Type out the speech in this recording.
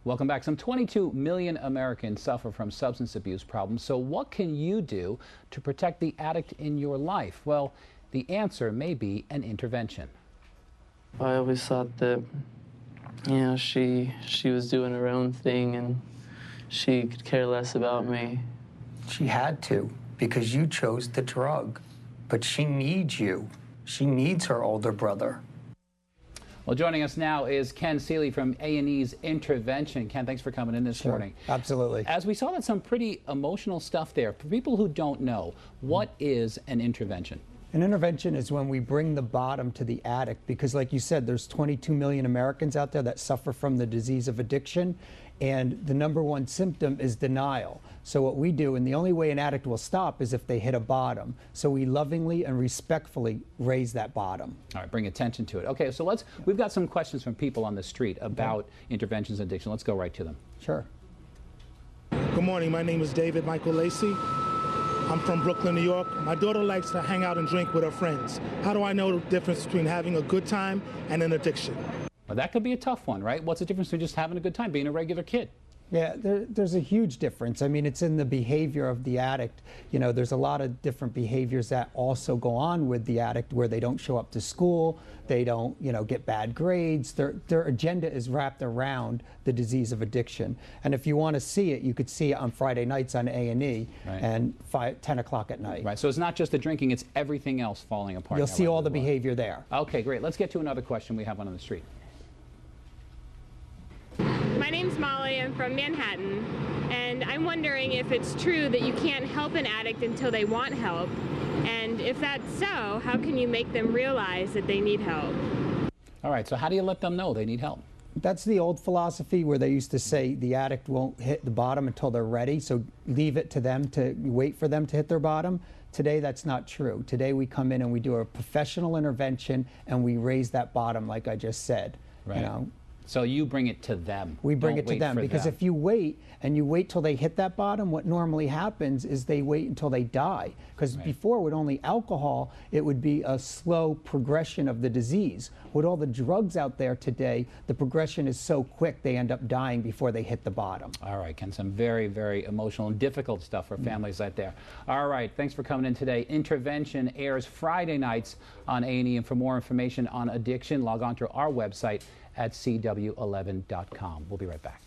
Welcome back. Some 22 million Americans suffer from substance abuse problems. So what can you do to protect the addict in your life? Well, the answer may be an intervention. I always thought that, she was doing her own thing and she could care less about me. She had to, because you chose the drug. But she needs you. She needs her older brother. Well, joining us now is Ken Seeley from A&E's Intervention. Ken, thanks for coming in this morning. Absolutely. As we saw, that's some pretty emotional stuff there. For people who don't know, what is an intervention? An intervention is when we bring the bottom to the addict, because like you said, there's 22 million Americans out there that suffer from the disease of addiction, and the #1 symptom is denial. So what we do, and the only way an addict will stop is if they hit a bottom. So we lovingly and respectfully raise that bottom. All right, bring attention to it. Okay, so we've got some questions from people on the street about interventions in addiction. Let's go right to them. Sure. Good morning, my name is David Michael Lacey. I'm from Brooklyn, New York. My daughter likes to hang out and drink with her friends. How do I know the difference between having a good time and an addiction? Well, that could be a tough one, right? What's the difference between just having a good time, being a regular kid? Yeah, there's a huge difference. I mean, it's in the behavior of the addict. You know, there's a lot of different behaviors that also go on with the addict, where they don't show up to school, they don't, get bad grades. Their agenda is wrapped around the disease of addiction. And if you want to see it, you could see it on Friday nights on A&E, right, and 10 o'clock at night. Right, so it's not just the drinking, it's everything else falling apart. You'll see all the behavior there. Okay, great. Let's get to another question we have on the street. My name's Molly, I'm from Manhattan, and I'm wondering if it's true that you can't help an addict until they want help, and if that's so, how can you make them realize that they need help? All right, so how do you let them know they need help? That's the old philosophy where they used to say the addict won't hit the bottom until they're ready, so leave it to them to wait for them to hit their bottom. Today, that's not true. Today, we come in and we do a professional intervention and we raise that bottom, like I just said. Right. So you bring it to them. We bring it to them, because if you wait and you wait till they hit that bottom, what normally happens is they wait until they die. Because before, with only alcohol, it would be a slow progression of the disease. With all the drugs out there today, the progression is so quick they end up dying before they hit the bottom. All right, Ken, some very, very emotional and difficult stuff for families out there. All right, thanks for coming in today. Intervention airs Friday nights on A&E, and for more information on addiction, log on to our website at cw11.com. We'll be right back.